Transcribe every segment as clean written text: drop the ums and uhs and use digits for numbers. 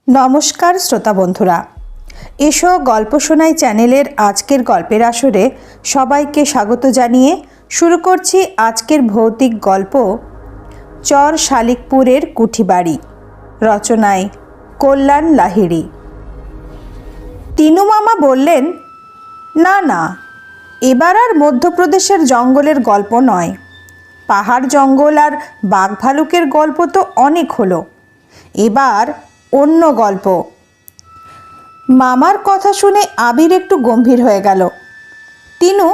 নমস্কার শ্রোতা বন্ধুরা, এসো গল্প শোনাই চ্যানেলের আজকের গল্পের আসরে সবাইকে স্বাগত জানিয়ে শুরু করছি আজকের ভৌতিক গল্প চর শালিকপুরের কুঠিবাড়ি। রচনায় কল্যাণ লাহিড়ী। তিনু মামা বললেন, না না, এবার আর মধ্যপ্রদেশের জঙ্গলের গল্প নয়। পাহাড় জঙ্গল আর বাঘ ভালুকের গল্প তো অনেক হলো, এবার অন্য গল্প। মামার কথা শুনে আবির একটু গম্ভীর হয়ে গেল। তিনু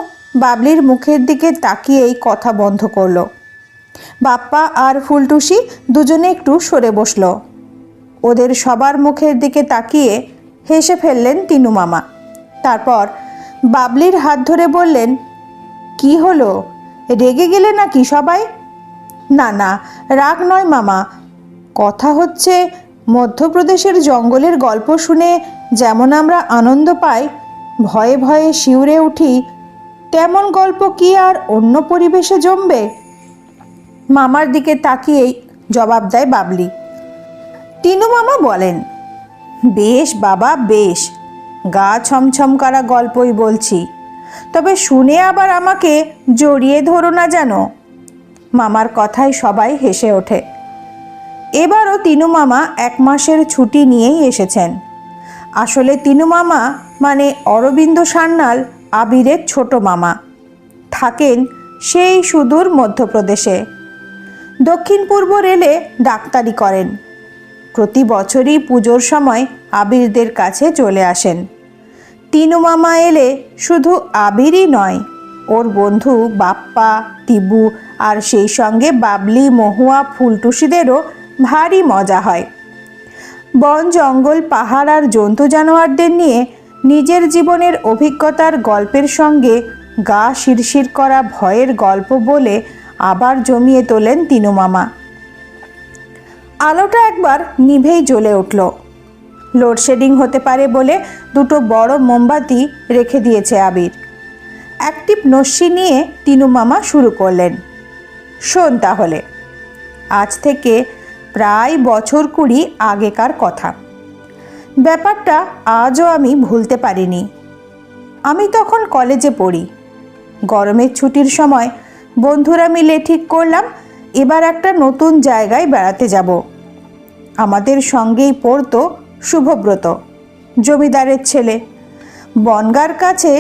বাবলির মুখের দিকে তাকিয়েই কথা বন্ধ করল। বাপ্পা আর ফুলটুসি দুজনে একটু সরে বসল। ওদের সবার মুখের দিকে তাকিয়ে হেসে ফেললেন তিনু মামা। তারপর বাবলির হাত ধরে বললেন, কি হলো, রেগে গেলে নাকি সবাই? না না, রাগ নয় মামা, কথা হচ্ছে মধ্যপ্রদেশের জঙ্গলের গল্প শুনে যেমন আমরা আনন্দ পাই, ভয়ে ভয়ে শিউরে উঠি, তেমন গল্প কি আর অন্য পরিবেশে জমবে? মামার দিকে তাকিয়েই জবাব দেয় বাবলি। তিনু মামা বলেন, বেশ বাবা বেশ, গা ছমছম করা গল্পই বলছি, তবে শুনে আবার আমাকে জড়িয়ে ধরো না যেন। মামার কথায় সবাই হেসে ওঠে। এবারও তিনু মামা 1 মাসের ছুটি নিয়েই এসেছেন। আসলে তিনু মামা মানে অরবিন্দ সান্যাল, আবিরের ছোট মামা, থাকেন সেই সুদূর মধ্যপ্রদেশে। দক্ষিণ পূর্ব রেলে ডাক্তারি করেন। প্রতি বছরই পুজোর সময় আবিরদের কাছে চলে আসেন। তিনু মামা এলে শুধু আবিরই নয়, ওর বন্ধু বাপ্পা, টিবু আর সেই সঙ্গে বাবলি, মহুয়া, ফুলটুসিদেরও ভারী মজা হয়। বন জঙ্গল, পাহাড় আর জন্তু জানোয়ারদের নিয়ে নিজের জীবনের অভিজ্ঞতার গল্পের সঙ্গে গা শিরশির করা ভয়ের গল্প বলে আবার জমিয়ে তোলেন তিনু মামা। আলোটা একবার নিভেই জ্বলে উঠল। লোডশেডিং হতে পারে বলে 2টো বড় মোমবাতি রেখে দিয়েছে আবির। অ্যাক্টিভ নস্যি নিয়ে তিনু মামা শুরু করলেন, শোন তাহলে, আজ থেকে প্রায় বছর 20 আগেকার কথা। ব্যাপারটা আজও আমি ভুলতে পারিনি। আমি তখন কলেজে পড়ি। গরমের ছুটির সময় বন্ধুরা মিলে ঠিক করলাম এবার একটা নতুন জায়গায় বেড়াতে যাব। আমাদের সঙ্গেই পড়তো শুভব্রত, জমিদারের ছেলে। বনগাঁর কাছে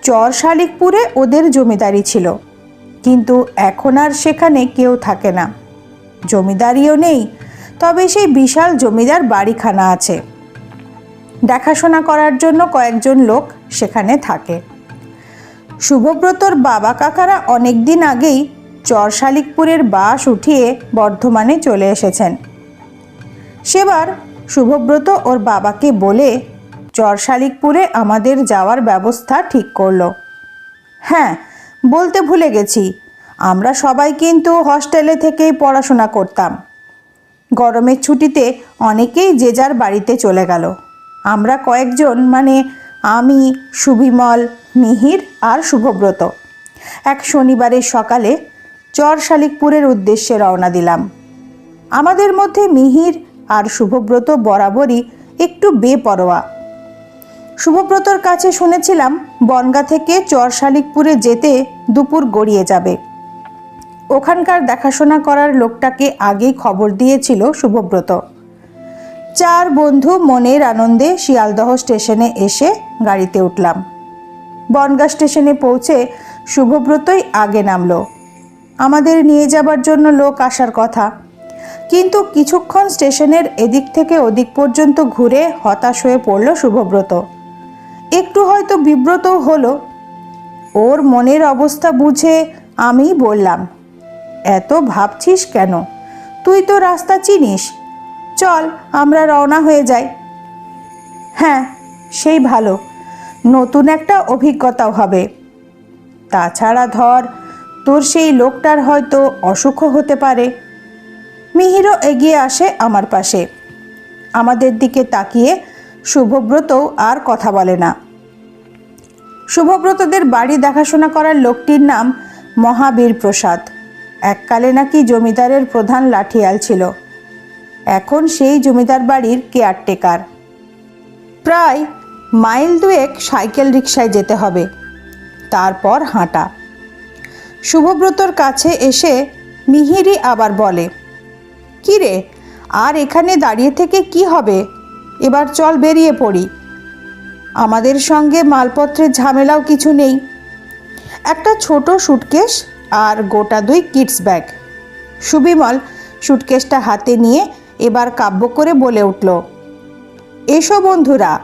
চর শালিকপুরে ওদের জমিদারি ছিল, কিন্তু এখন আর সেখানে কেউ থাকে না। জমিদারিও নেই, তবে সেই বিশাল জমিদার বাড়িখানা আছে। দেখাশোনা করার জন্য কয়েকজন লোক সেখানে থাকে। শুভব্রতর বাবা কাকারা অনেক দিন আগেই চর শালিকপুরের বাস উঠিয়ে বর্ধমানে চলে এসেছেন। সেবার শুভব্রত ওর বাবাকে বলে চর শালিকপুরে আমাদের যাওয়ার ব্যবস্থা ঠিক করলো। হ্যাঁ, বলতে ভুলে গেছি, আমরা সবাই কিন্তু হস্টেলে থেকেই পড়াশোনা করতাম। গরমের ছুটিতে অনেকেই যে যার বাড়িতে চলে গেল। আমরা কয়েকজন, মানে আমি, সুবিমল, মিহির আর শুভব্রত, এক শনিবারের সকালে চর শালিকপুরের উদ্দেশ্যে রওনা দিলাম। আমাদের মধ্যে মিহির আর শুভব্রত বরাবরই একটু বেপরোয়া। শুভব্রতর কাছে শুনেছিলাম বনগাঁ থেকে চর শালিকপুরে যেতে দুপুর গড়িয়ে যাবে। ওখানকার দেখাশোনা করার লোকটাকে আগেই খবর দিয়েছিল শুভব্রত। 4 বন্ধু মনের আনন্দে শিয়ালদহ স্টেশনে এসে গাড়িতে উঠলাম। বনগাঁ স্টেশনে পৌঁছে শুভব্রতই আগে নামলো। আমাদের নিয়ে যাবার জন্য লোক আসার কথা, কিন্তু কিছুক্ষণ স্টেশনের এদিক থেকে ওদিক পর্যন্ত ঘুরে হতাশ হয়ে পড়ল শুভব্রত। একটু হয়তো বিব্রতও হলো। ওর মনের অবস্থা বুঝে আমিই বললাম, এত ভাবছিস কেন? তুই তো রাস্তা চিনিস, চল আমরা রওনা হয়ে যাই। হ্যাঁ, সেই ভালো, নতুন একটা অভিজ্ঞতাও হবে। তাছাড়া ধর, তোর সেই লোকটার হয়তো অসুখও হতে পারে। মিহিরও এগিয়ে আসে আমার পাশে। আমাদের দিকে তাকিয়ে শুভব্রতও আর কথা বলে না। শুভব্রতদের বাড়ি দেখাশোনা করার লোকটির নাম মহাবীর প্রসাদ। এককালে নাকি জমিদারের প্রধান লাঠিয়াল ছিল। এখন সেই জমিদার বাড়ির কেয়ারটেকার। প্রায় মাইল 2 সাইকেল রিকশায় যেতে হবে, তারপর হাঁটা। শুভব্রতর কাছে এসে মিহিরি আবার বলে, "কি রে, আর এখানে দাঁড়িয়ে থেকে কি হবে? এবার চল বেরিয়ে পড়ি। আমাদের সঙ্গে মালপত্রের ঝামেলাও কিছু নেই। একটা ছোট সুটকেস আর গোটা 2 কিডস ব্যাগ।" সুবিমল সুটকেসটা হাতে নিয়ে এবার কাব্য করে বলে উঠল, "এসো বন্ধুরা,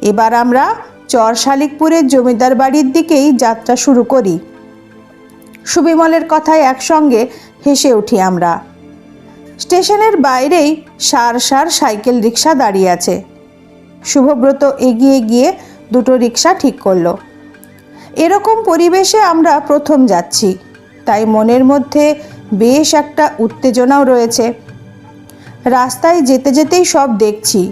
এবার আমরা চর শালিকপুরের জমিদার বাড়ির দিকেই যাত্রা শুরু করি।" সুবিমলের কথায় একসঙ্গে হেসে উঠি আমরা। স্টেশনের বাইরেই সার সাইকেল রিকশা দাঁড়িয়ে আছে। শুভব্রত এগিয়ে গিয়ে 2টো রিকশা ঠিক করলো। এরকম পরিবেশে আমরা প্রথম যাচ্ছি, তাই মনের মধ্যে বেশ একটা উত্তেজনাও রয়েছে। রাস্তায় যেতে যেতেই সব দেখছি।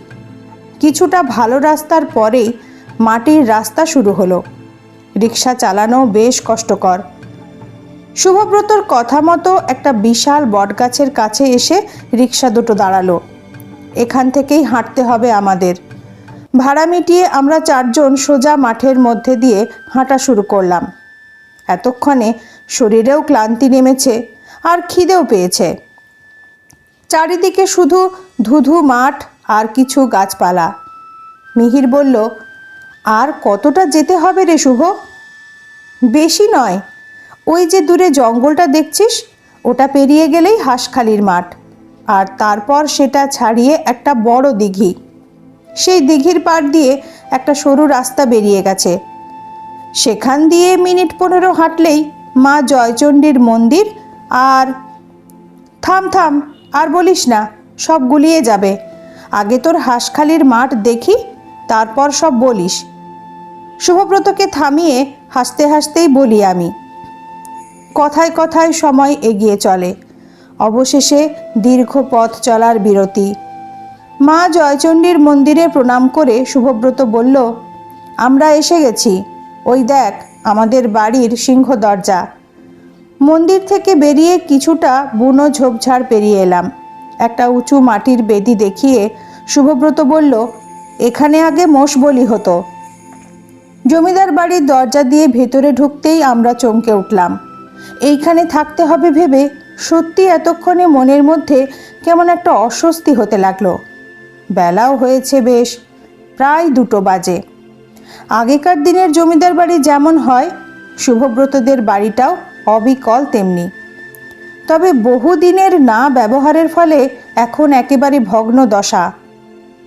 কিছুটা ভালো রাস্তার পরেই মাটির রাস্তা শুরু হলো। রিকশা চালানো বেশ কষ্টকর। শুভব্রতর কথা মতো একটা বিশাল বটগাছের কাছে এসে রিকশা 2টো দাঁড়ালো। এখান থেকেই হাঁটতে হবে আমাদের। ভাড়া মিটিয়ে আমরা 4 জন সোজা মাঠের মধ্যে দিয়ে হাঁটা শুরু করলাম। এতক্ষণে শরীরেও ক্লান্তি নেমেছে আর খিদেও পেয়েছে। চারিদিকে শুধু ধুধু মাঠ আর কিছু গাছপালা। মিহির বলল, "আর কতটা যেতে হবে রে শুভ?" "বেশি নয়, ওই যে দূরে জঙ্গলটা দেখছিস, ওটা পেরিয়ে গেলেই হাঁসখালির মাঠ, আর তারপর সেটা ছাড়িয়ে একটা বড় দিঘি। সেই দিঘির পাড় দিয়ে একটা সরু রাস্তা বেরিয়ে গেছে। সেখান দিয়ে মিনিট 15 হাঁটলেই মা জয়চণ্ডীর মন্দির। আর..." "থাম থাম, আর বলিস না, সব গুলিয়ে যাবে। আগে তোর হাঁসখালির মাঠ দেখি, তারপর সব বলিস।" শুভব্রতকে থামিয়ে হাসতে হাসতেই বলি আমি। কথায় কথায় সময় এগিয়ে চলে। অবশেষে দীর্ঘ পথ চলার বিরতি। মা জয়চণ্ডীর মন্দিরে প্রণাম করে শুভব্রত বলল, "আমরা এসে গেছি। ওই দেখ আমাদের বাড়ির সিংহ দরজা।" মন্দির থেকে বেরিয়ে কিছুটা বুনো ঝোপঝাড় পেরিয়ে এলাম। একটা উঁচু মাটির বেদি দেখিয়ে শুভব্রত বলল, "এখানে আগে মোষ বলি হতো।" জমিদার বাড়ির দরজা দিয়ে ভেতরে ঢুকতেই আমরা চমকে উঠলাম। এইখানে থাকতে হবে ভেবে সত্যি এতক্ষণে মনের মধ্যে কেমন একটা অস্বস্তি হতে লাগলো। বেলাও হয়েছে বেশ, প্রায় 2টো বাজে। আগেকার দিনের জমিদার বাড়ি যেমন হয়, শুভব্রতদের বাড়িটাও অবিকল তেমনি। তবে বহুদিনের না ব্যবহারের ফলে এখন একেবারে ভগ্ন দশা।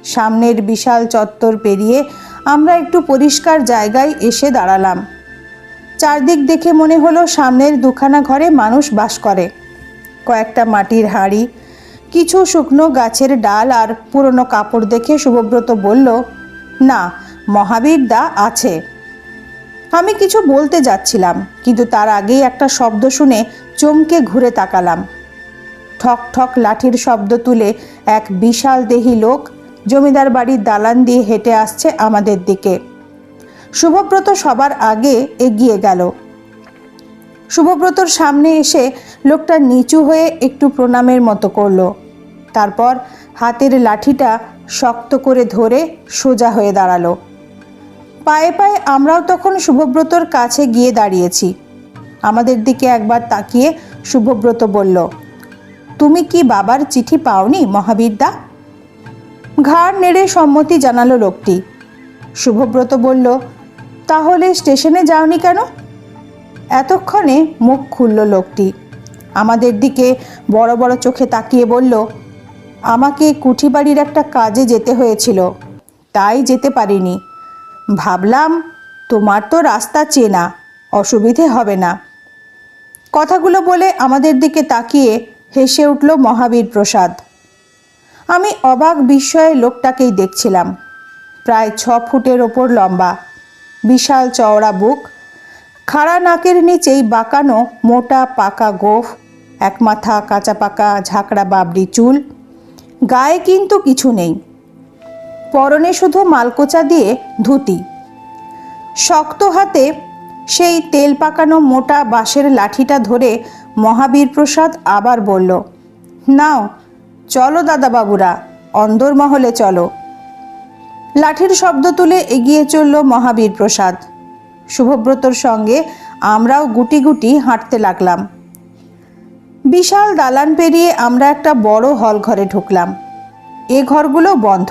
সামনের বিশাল চত্বর পেরিয়ে আমরা একটু পরিষ্কার জায়গায় এসে দাঁড়ালাম। চারদিক দেখে মনে হলো সামনের 2খানা ঘরে মানুষ বাস করে। কয়েকটা মাটির হাঁড়ি, কিছু শুকনো গাছের ডাল আর পুরনো কাপড় দেখে শুভব্রত বলল, "না, মহাবীর দা আছে।" আমি কিছু বলতে যাচ্ছিলাম, কিন্তু তার আগেই একটা শব্দ শুনে চমকে ঘুরে তাকালাম। ঠক ঠক লাঠির শব্দ তুলে এক বিশাল দেহী লোক জমিদার বাড়ির দালান দিয়ে হেঁটে আসছে আমাদের দিকে। শুভব্রত সবার আগে এগিয়ে গেল। শুভব্রতর সামনে এসে লোকটা নিচু হয়ে একটু প্রণামের মতো করল। তারপর হাতের লাঠিটা শক্ত করে ধরে সোজা হয়ে দাঁড়ালো। পায়ে পায়ে আমরাও তখন শুভব্রতর কাছে গিয়ে দাঁড়িয়েছি। আমাদের দিকে একবার তাকিয়ে শুভব্রত বলল, "তুমি কি বাবার চিঠি পাওনি মহাবীরদা?" ঘাড় নেড়ে সম্মতি জানালো লোকটি। শুভব্রত বলল, "তাহলে স্টেশনে যাওনি কেন?" এতক্ষণে মুখ খুলল লোকটি। আমাদের দিকে বড় বড় চোখে তাকিয়ে বলল, "আমাকে কুঠিবাড়ির একটা কাজে যেতে হয়েছিল, তাই যেতে পারিনি। ভাবলাম তোমার তো রাস্তা চেনা, অসুবিধে হবে না।" কথাগুলো বলে আমাদের দিকে তাকিয়ে হেসে উঠল মহাবীর প্রসাদ। আমি অবাক বিস্ময়ে লোকটাকেই দেখছিলাম। প্রায় 6 ফুটের ওপর লম্বা, বিশাল চওড়া বুক, খাড়া নাকের নিচেই বাঁকানো মোটা পাকা গোঁফ, এক মাথা কাঁচা পাকা ঝাঁকড়া বাবরি চুল। গায়ে কিন্তু কিছু নেই, পরনে শুধু মালকোচা দিয়ে ধুতি। শক্ত হাতে সেই তেল পাকানো মোটা বাঁশের লাঠিটা ধরে মহাবীর প্রসাদ আবার বলল, "নাও, চলো দাদাবাবুরা, অন্দরমহলে চলো। লাঠির শব্দ তুলে এগিয়ে চলল মহাবীর প্রসাদ। শুভব্রতর সঙ্গে আমরাও গুটি গুটি হাঁটতে লাগলাম। বিশাল দালান পেরিয়ে আমরা একটা বড় হল ঘরে ঢুকলাম। এ ঘরগুলো বন্ধ,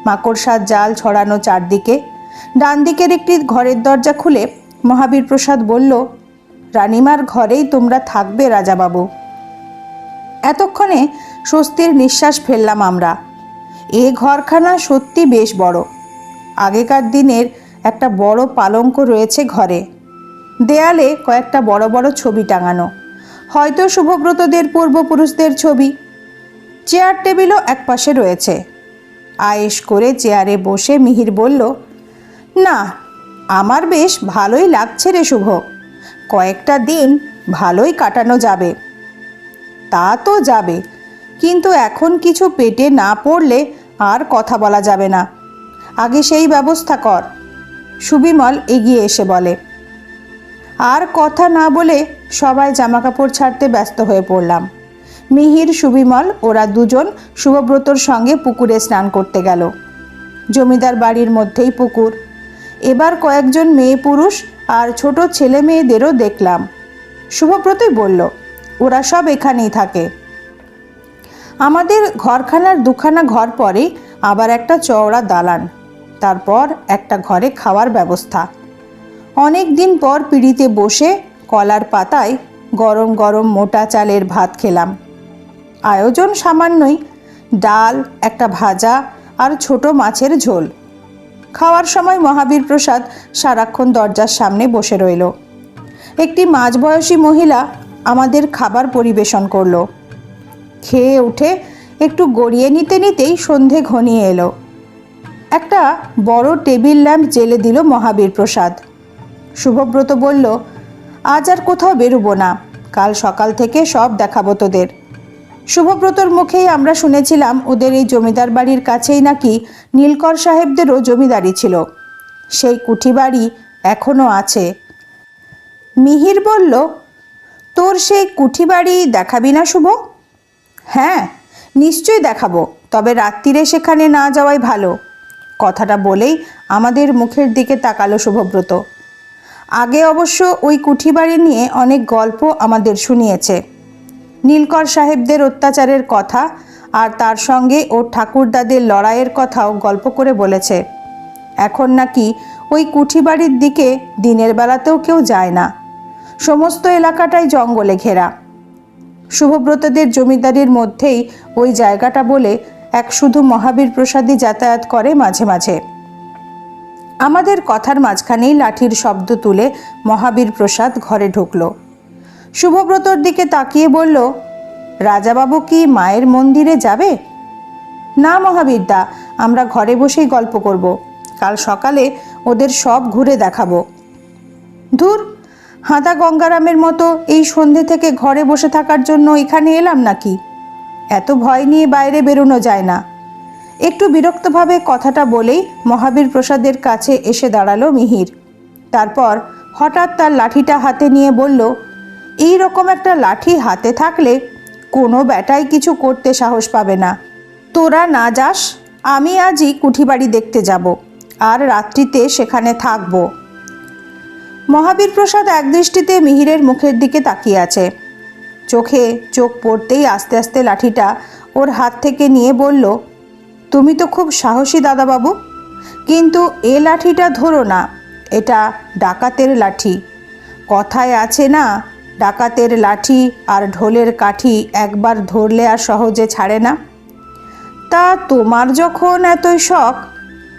মাকড়সার জাল ছড়ানো চারদিকে। ডান দিকের একটি ঘরের দরজা খুলে মহাবীর প্রসাদ বলল, রানিমার ঘরেই তোমরা থাকবে রাজাবাবু। এতক্ষণে স্বস্তির নিঃশ্বাস ফেললাম আমরা। এ ঘরখানা সত্যি বেশ বড়। আগেকার দিনের একটা বড় পালঙ্ক রয়েছে ঘরে। দেয়ালে কয়েকটা বড় বড় ছবি টাঙানো, হয়তো শুভব্রতদের পূর্বপুরুষদের ছবি। চেয়ার টেবিলও একপাশে রয়েছে। আয়েশ করে চেয়ারে বসে মিহির বলল, না, আমার বেশ ভালোই লাগছে রে শুভ। কয়েকটা দিন ভালোই কাটানো যাবে। তা তো যাবে, কিন্তু এখন কিছু পেটে না পড়লে আর কথা বলা যাবে না। আগে সেই ব্যবস্থা কর, সুবিমল এগিয়ে এসে বলে। আর কথা না বলে সবাই জামাকাপড় ছাড়তে ব্যস্ত হয়ে পড়লাম। মিহির, সুবিমল ওরা দুজন শুভব্রতর সঙ্গে পুকুরে স্নান করতে গেল। জমিদার বাড়ির মধ্যেই পুকুর। এবার কয়েকজন মেয়ে পুরুষ আর ছোট ছেলে মেয়েদেরও দেখলাম। শুভব্রতই বলল, ওরা সব এখানেই থাকে। আমাদের ঘরখানার দুখানা ঘর পরে আবার একটা চওড়া দালান, তারপর একটা ঘরে খাওয়ার ব্যবস্থা। অনেক দিন পর পিঁড়িতে বসে কলার পাতায় গরম গরম মোটা চালের ভাত খেলাম। আয়োজন সামান্যই, ডাল, একটা ভাজা আর ছোট মাছের ঝোল। খাওয়ার সময় মহাবীর প্রসাদ সারাক্ষণ দরজার সামনে বসে রইল। একটি মাঝবয়সী মহিলা আমাদের খাবার পরিবেশন করলো। খেয়ে উঠে একটু গড়িয়ে নিতে নিতেই সন্ধে ঘনিয়ে এলো। একটা বড় টেবিল ল্যাম্প জ্বেলে দিল মহাবীর প্রসাদ। শুভব্রত বলল, আজ আর কোথাও বেরোবো না, কাল সকাল থেকে সব দেখাবো তোদের। শুভব্রতর মুখেই আমরা শুনেছিলাম ওদের এই জমিদার বাড়ির কাছেই নাকি নীলকর সাহেবদেরও জমিদারি ছিল। সেই কুঠি বাড়ি এখনও আছে। মিহির বলল, তোর সেই কুঠি বাড়ি দেখাবি না শুভ? হ্যাঁ, নিশ্চয়ই দেখাবো, তবে রাত্রিরে সেখানে না যাওয়াই ভালো। কথাটা বলেই আমাদের মুখের দিকে তাকালো শুভব্রত। আগে অবশ্য ওই কুঠি বাড়ি নিয়ে অনেক গল্প আমাদের শুনিয়েছে। নীলকর সাহেবদের অত্যাচারের কথা আর তার সঙ্গে ওর ঠাকুরদাদের লড়াইয়ের কথাও গল্প করে বলেছে। এখন নাকি ওই কুঠি বাড়ির দিকে দিনের বেলাতেও কেউ যায় না। সমস্ত এলাকাটাই জঙ্গলে ঘেরা। শুভব্রতদের জমিদারির মধ্যেই ওই জায়গাটা বলে এক শুধু মহাবীর প্রসাদই যাতায়াত করে মাঝে মাঝে। আমাদের কথার মাঝখানেই লাঠির শব্দ তুলে মহাবীর প্রসাদ ঘরে ঢুকল। শুভব্রতর দিকে তাকিয়ে বলল, রাজাবাবু কি মায়ের মন্দিরে যাবে? না মহাবীরদা, আমরা ঘরে বসেই গল্প করব। কাল সকালে ওদের সব ঘুরে দেখাবো। ধুর, হাঁদা গঙ্গারামের মতো এই সন্ধে থেকে ঘরে বসে থাকার জন্য এখানে এলাম নাকি? এত ভয় নিয়ে বাইরে বেরোনো যায় না। একটু বিরক্তভাবে কথাটা বলেই মহাবীর প্রসাদের কাছে এসে দাঁড়ালো মিহির। তারপর হঠাৎ তার লাঠিটা হাতে নিয়ে বলল, এই রকম একটা লাঠি হাতে থাকলে কোনো ব্যাটাই কিছু করতে সাহস পাবে না। তোরা না যাস, আমি আজই কুঠিবাড়ি দেখতে যাব আর রাত্রিতে সেখানে থাকব। মহাবীর প্রসাদ একদৃষ্টিতে মিহিরের মুখের দিকে তাকিয়ে আছে। চোখে চোখ পড়তেই আস্তে আস্তে লাঠিটা ওর হাত থেকে নিয়ে বলল, তুমি তো খুব সাহসী দাদাবাবু, কিন্তু এ লাঠিটা ধরো না, এটা ডাকাতের লাঠি। কথায় আছে না, ডাকাতের লাঠি আর ঢোলের কাঠি একবার ধরলে আর সহজে ছাড়ে না। তা তোমার যখন এতই শখ,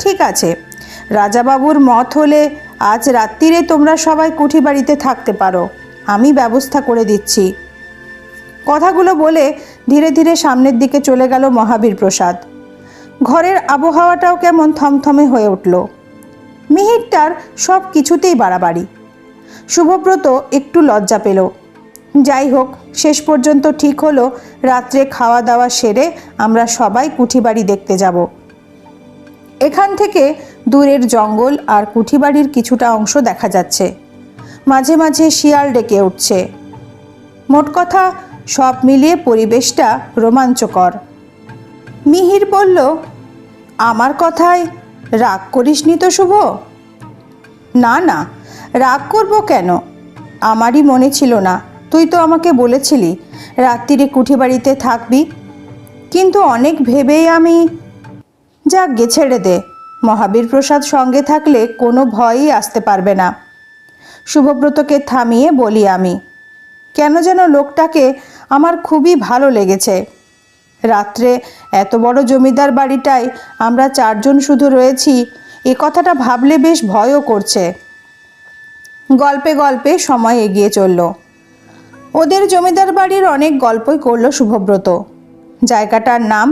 ঠিক আছে, রাজাবাবুর মত হলে আজ রাত্রিরে তোমরা সবাই কুঠি বাড়িতে থাকতে পারো, আমি ব্যবস্থা করে দিচ্ছি। কথাগুলো বলে ধীরে ধীরে সামনের দিকে চলে গেল মহাবীর প্রসাদ। ঘরের আবহাওয়াটাও কেমন থমথমে হয়ে উঠল। মিহিরটার সব কিছুতেই বাড়াবাড়ি। শুভব্রত একটু লজ্জা পেল। যাই হোক, শেষ পর্যন্ত ঠিক হলো রাত্রে খাওয়া দাওয়া সেরে আমরা সবাই কুঠিবাড়ি দেখতে যাব। এখান থেকে দূরের জঙ্গল আর কুঠিবাড়ির কিছুটা অংশ দেখা যাচ্ছে। মাঝে মাঝে শিয়াল ডেকে উঠছে। মোট কথা সব মিলিয়ে পরিবেশটা রোমাঞ্চকর। মিহির বলল, আমার কথায় রাগ করিসনি তো শুভ? না না, রাগ করব কেন? আমারই মনে ছিল না, তুই তো আমাকে বলেছিলি রাত্রিরে কুঠিবাড়িতে থাকবি। কিন্তু অনেক ভেবেই আমি যাকগে, ছেড়ে দে। মহাবীর প্রসাদ সঙ্গে থাকলে কোনো ভয়ই আসতে পারবে না। শুভব্রতকে থামিয়ে বলি আমি। কেন যেন লোকটাকে আমার খুবই ভালো লেগেছে। রাত্রে এত বড় জমিদার বাড়িটায় আমরা চারজন শুধু রয়েছি, এ কথাটা ভাবলে বেশ ভয়ও করছে। গল্পে গল্পে সময় এগিয়ে চলল। ওদের জমিদার বাড়ির অনেক গল্পই করল শুভব্রত। জায়গাটার নাম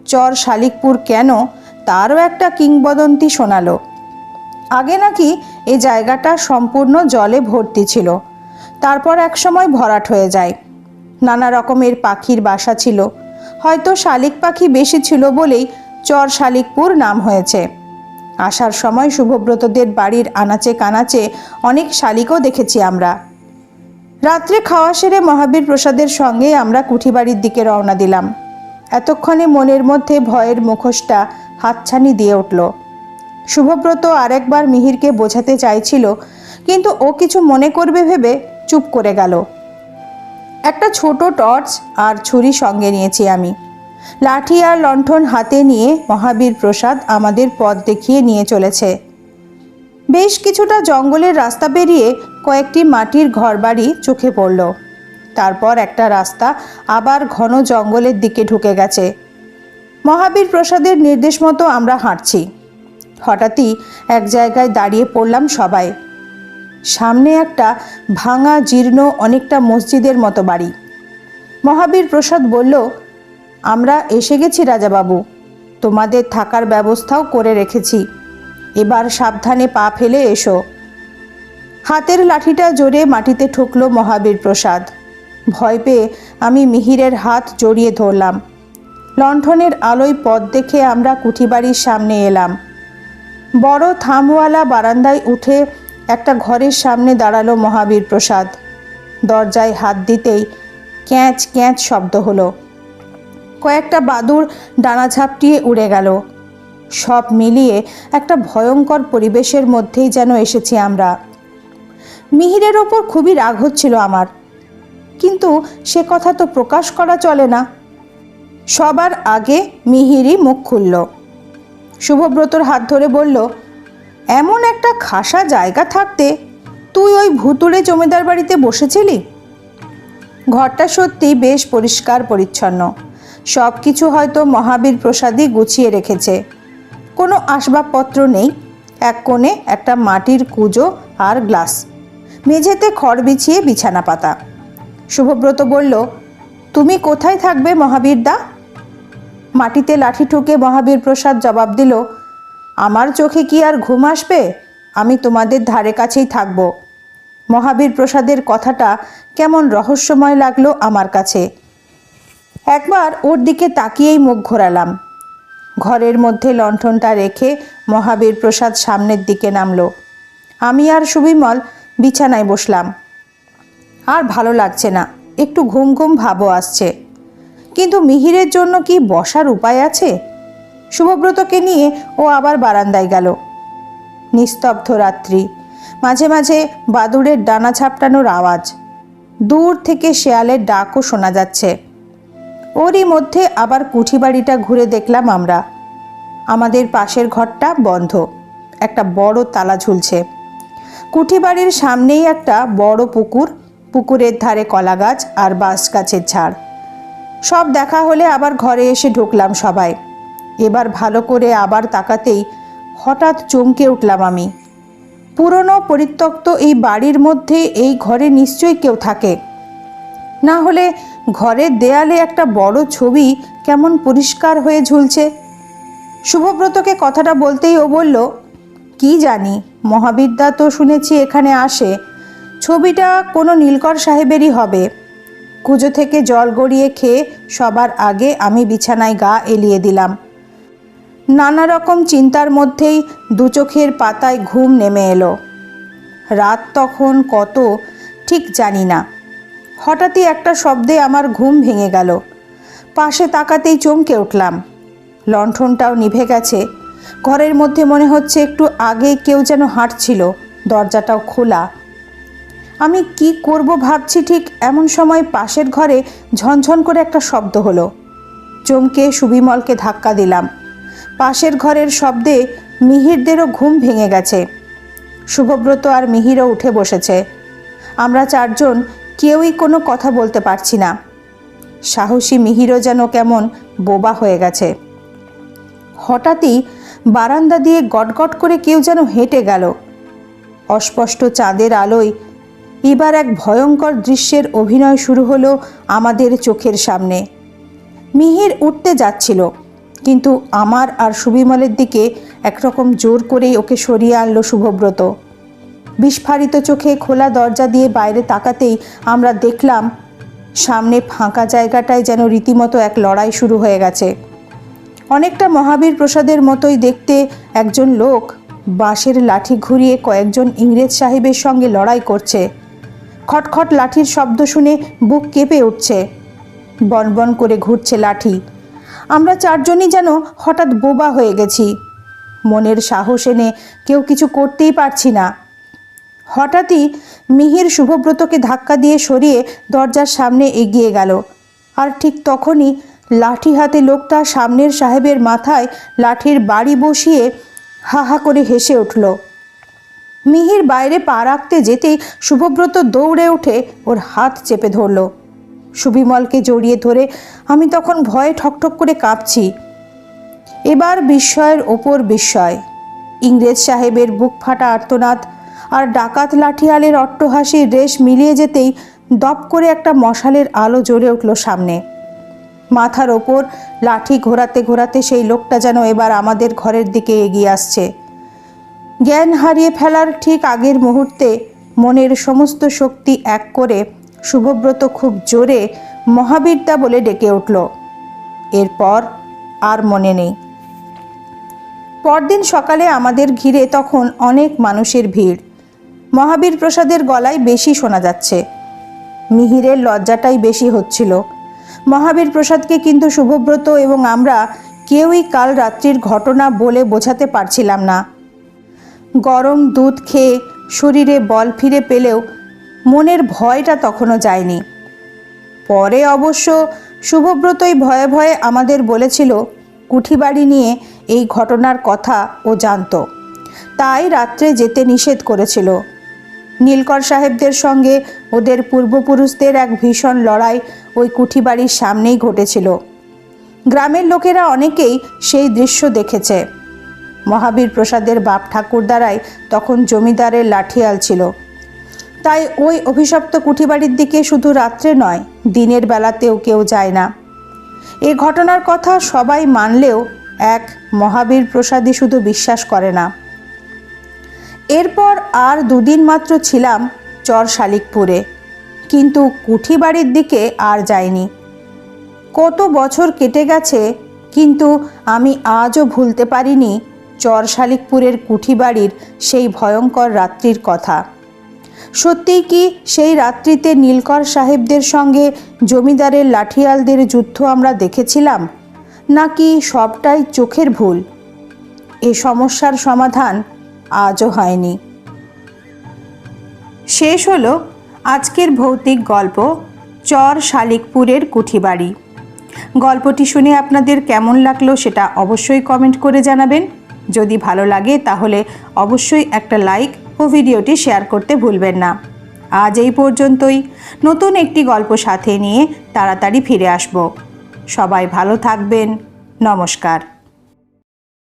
চর শালিকপুর কেন, তারও একটা কিংবদন্তি শোনালো। আগে নাকি এই জায়গাটা সম্পূর্ণ জলে ভর্তি ছিল, তারপর একসময় ভরাট হয়ে যায়। নানা রকমের পাখির বাসা ছিল, হয়তো শালিক পাখি বেশি ছিল বলেই চর শালিকপুর নাম হয়েছে। আসার সময় শুভব্রতদের বাড়ির আনাচে কানাচে অনেক শালিকও দেখেছি আমরা। রাত্রে খাওয়া সেরে মহাবীর প্রসাদের সঙ্গে আমরা কুঠিবাড়ির দিকে রওনা দিলাম। এতক্ষণে মনের মধ্যে ভয়ের মুখোশটা হাতছানি দিয়ে উঠল। শুভব্রত আরেকবার মিহিরকে বোঝাতে চাইছিল, কিন্তু ও কিছু মনে করবে ভেবে চুপ করে গেল। একটা ছোট টর্চ আর ছুরি সঙ্গে নিয়েছি আমি। লাঠি আর লণ্ঠন হাতে নিয়ে মহাবীর প্রসাদ আমাদের পথ দেখিয়ে নিয়ে চলেছে। বেশ কিছুটা জঙ্গলের রাস্তা পেরিয়ে কয়েকটি মাটির ঘরবাড়ি চোখে পড়ল। তারপর একটা রাস্তা আবার ঘন জঙ্গলের দিকে ঢুকে গেছে। মহাবীর প্রসাদের নির্দেশ মতো আমরা হাঁটছি। হঠাৎই এক জায়গায় দাঁড়িয়ে পড়লাম সবাই। সামনে একটা ভাঙা জীর্ণ অনেকটা মসজিদের মতো বাড়ি। মহাবীর প্রসাদ বলল, আমরা এসে গেছি রাজাবাবু, তোমাদের থাকার ব্যবস্থাও করে রেখেছি, এবার সাবধানে পা ফেলে এসো। হাতের লাঠিটা জোরে মাটিতে ঠুকল মহাবীর প্রসাদ। ভয় পেয়ে আমি মিহিরের হাত জড়িয়ে ধরলাম। লণ্ঠনের আলোয় পথ দেখে আমরা কুঠিবাড়ির সামনে এলাম। বড় থামওয়ালা বারান্দায় উঠে একটা ঘরের সামনে দাঁড়ালো মহাবীর প্রসাদ। দরজায় হাত দিতেই ক্যাঁচ ক্যাঁচ শব্দ হলো। কয়েকটা বাদুড় ডানা ঝাপটিয়ে উড়ে গেল। সব মিলিয়ে একটা ভয়ঙ্কর পরিবেশের মধ্যেই যেন এসেছি আমরা। মিহিরের ওপর খুবই রাগ হচ্ছিল আমার, কিন্তু সে কথা তো প্রকাশ করা চলে না। সবার আগে মিহিরই মুখ খুলল। শুভব্রতর হাত ধরে বলল, এমন একটা খাসা জায়গা থাকতে তুই ওই ভুতুড়ে জমিদার বাড়িতে বসেছিলি? ঘরটা সত্যি বেশ পরিষ্কার পরিচ্ছন্ন। সব কিছু হয়তো মহাবীর প্রসাদই গুছিয়ে রেখেছে। কোনো আসবাবপত্র নেই। এক কোণে একটা মাটির কুঁজো আর গ্লাস, মেঝেতে খড় বিছিয়ে বিছানা পাতা। শুভব্রত বলল, তুমি কোথায় থাকবে মহাবীর দা? মাটিতে লাঠি ঠুকে মহাবীর প্রসাদ জবাব দিল, আমার চোখে কি আর ঘুম আসবে? আমি তোমাদের ধারে কাছেই থাকব। মহাবীর প্রসাদের কথাটা কেমন রহস্যময় লাগলো আমার কাছে। একবার ওর দিকে তাকিয়েই মুখ ঘোরালাম। ঘরের মধ্যে লণ্ঠনটা রেখে মহাবীর প্রসাদ সামনের দিকে নামলো। আমি আর সুবিমল বিছানায় বসলাম। আর ভালো লাগছে না, একটু ঘুম ঘুম ভাবও আসছে। কিন্তু মিহিরের জন্য কি বসার উপায় আছে? শুভব্রতকে নিয়ে ও আবার বারান্দায় গেল। নিস্তব্ধ রাত্রি, মাঝে মাঝে বাদুড়ের ডানা ঝাপটানোর আওয়াজ, দূর থেকে শেয়ালের ডাকও শোনা যাচ্ছে। ওরই মধ্যে আবার কুঠিবাড়িটা ঘুরে দেখলাম আমরা। আমাদের পাশের ঘরটা বন্ধ, একটা বড় তালা ঝুলছে। কুঠিবাড়ির সামনেই একটা বড় পুকুর, পুকুরের ধারে কলা গাছ আর বাঁশ গাছের ঝাড়। সব দেখা হলে আবার ঘরে এসে ঢুকলাম সবাই। এবার ভালো করে আবার তাকাতেই হঠাৎ চমকে উঠলাম আমি। পুরনো পরিত্যক্ত এই বাড়ির মধ্যে এই ঘরে নিশ্চয়ই কেউ থাকে, না হলে ঘরের দেয়ালে একটা বড় ছবি কেমন পরিষ্কার হয়ে ঝুলছে। শুভব্রতকে কথাটা বলতেই ও বলল, কি জানি, মহাবিদ্যা তো শুনেছি এখানে আসে, ছবিটা কোনো নীলকর সাহেবেরই হবে। কুঁজো থেকে জল গড়িয়ে খেয়ে সবার আগে আমি বিছানায় গা এলিয়ে দিলাম। নানা রকম চিন্তার মধ্যেই দু চোখের পাতায় ঘুম নেমে এলো। রাত তখন কত ঠিক জানি না। হঠাৎই একটা শব্দে আমার ঘুম ভেঙে গেল। পাশে তাকাতেই চমকে উঠলাম। লণ্ঠনটাও নিভে গেছে। ঘরের মধ্যে মনে হচ্ছে একটু আগে কেউ যেন হাঁটছিল, দরজাটাও খোলা। আমি কি করব ভাবছি, ঠিক এমন সময় পাশের ঘরে ঝনঝন করে একটা শব্দ হলো। চমকে সুবিমলকে ধাক্কা দিলাম। পাশের ঘরের শব্দে মিহিরদেরও ঘুম ভেঙে গেছে। শুভব্রত আর মিহিরও উঠে বসেছে। আমরা চারজন কেউই কোনো কথা বলতে পারছি না। সাহসী মিহিরও যেন কেমন বোবা হয়ে গেছে। হঠাৎই বারান্দা দিয়ে গটগট করে কেউ যেন হেঁটে গেল। অস্পষ্ট চাঁদের আলোয় এবার এক ভয়ঙ্কর দৃশ্যের অভিনয় শুরু হলো আমাদের চোখের সামনে। মিহির উঠতে যাচ্ছিল, কিন্তু আমার আর সুবিমলের দিকে একরকম জোর করেই ওকে সরিয়ে আনলো শুভব্রত। বিস্ফারিত চোখে খোলা দরজা দিয়ে বাইরে তাকাতেই আমরা দেখলাম সামনে ফাঁকা জায়গাটায় যেন রীতিমতো এক লড়াই শুরু হয়ে গেছে। অনেকটা মহাবীর প্রসাদের মতোই দেখতে একজন লোক বাঁশের লাঠি ঘুরিয়ে কয়েকজন ইংরেজ সাহেবের সঙ্গে লড়াই করছে। খটখট লাঠির শব্দ শুনে বুক কেঁপে উঠছে। বনবন করে ঘুরছে লাঠি। আমরা চারজনই যেন হঠাৎ বোবা হয়ে গেছি। মনের সাহস এনে কেউ কিছু করতেই পারছি না। হঠাৎই মিহির শুভব্রতকে ধাক্কা দিয়ে সরিয়ে দরজার সামনে এগিয়ে গেল। আর ঠিক তখনই লাঠি হাতে লোকটা সামনের সাহেবের মাথায় লাঠির বাড়ি বসিয়ে হা হা করে হেসে উঠল। মিহির বাইরে পা রাখতে যেতেই শুভব্রত দৌড়ে উঠে ওর হাত চেপে ধরল। সুবিমলকে জড়িয়ে ধরে আমি তখন ভয়ে ঠকঠক করে কাঁপছি। এবার বিস্ময়ের ওপর বিস্ময়। ইংরেজ সাহেবের বুক ফাটা আর্তনাদ আর ডাকাত লাঠিয়ালের অট্টহাসির রেশ মিলিয়ে যেতেই দপ করে একটা মশালের আলো জ্বলে উঠল সামনে। মাথার ওপর লাঠি ঘোরাতে ঘোরাতে সেই লোকটা যেন এবার আমাদের ঘরের দিকে এগিয়ে আসছে। জ্ঞান হারিয়ে ফেলার ঠিক আগের মুহূর্তে মনের সমস্ত শক্তি এক করে শুভব্রত খুব জোরে মহাবীরদা বলে ডেকে উঠল। এরপর আর মনে নেই। পরদিন সকালে আমাদের ঘিরে তখন অনেক মানুষের ভিড়। মহাবীর প্রসাদের গলায় বেশি শোনা যাচ্ছে। মিহিরের লজ্জাটাই বেশি হচ্ছিল। মহাবীর প্রসাদকে কিন্তু শুভব্রত এবং আমরা কেউই কাল রাত্রির ঘটনা বলে বোঝাতে পারছিলাম না। গরম দুধ খেয়ে শরীরে বল ফিরে পেলেও মনের ভয়টা তখনও যায়নি। পরে অবশ্য শুভব্রতই ভয়ে ভয়ে আমাদের বলেছিল কুঠিবাড়ি নিয়ে এই ঘটনার কথা ও জানত, তাই রাত্রে যেতে নিষেধ করেছিল। নীলকর সাহেবদের সঙ্গে ওদের পূর্বপুরুষদের এক ভীষণ লড়াই ওই কুঠিবাড়ির সামনেই ঘটেছিল। গ্রামের লোকেরা অনেকেই সেই দৃশ্য দেখেছে। মহাবীর প্রসাদের বাপ ঠাকুরদারাই তখন জমিদারের লাঠিয়াল ছিল। তাই ওই অভিশপ্ত কুঠিবাড়ির দিকে শুধু রাত্রে নয়, দিনের বেলাতেও কেউ যায় না। এই ঘটনার কথা সবাই মানলেও এক মহাবীর প্রসাদই শুধু বিশ্বাস করে না। এরপর আর দুদিন মাত্র ছিলাম চর শালিকপুরে, কিন্তু কুঠিবাড়ির দিকে আর যাইনি। কত বছর কেটে গেছে, কিন্তু আমি আজও ভুলতে পারিনি চর শালিকপুরের কুঠিবাড়ির সেই ভয়ঙ্কর রাত্রির কথা। সত্যিই কি সেই রাত্রিতে নীলকর সাহেবদের সঙ্গে জমিদারের লাঠিয়ালদের যুদ্ধ আমরা দেখেছিলাম, নাকি সবটাই চোখের ভুল? এ সমস্যার সমাধান আজও হয়নি। শেষ হলো আজকের ভৌতিক গল্প চর শালিকপুরের কুঠিবাড়ি। গল্পটি শুনে আপনাদের কেমন লাগলো সেটা অবশ্যই কমেন্ট করে জানাবেন। যদি ভালো লাগে তাহলে অবশ্যই একটা লাইক ও ভিডিওটি শেয়ার করতে ভুলবেন না। আজ এই পর্যন্তই। নতুন একটি গল্প সাথে নিয়ে তাড়াতাড়ি ফিরে আসব। সবাই ভালো থাকবেন। নমস্কার।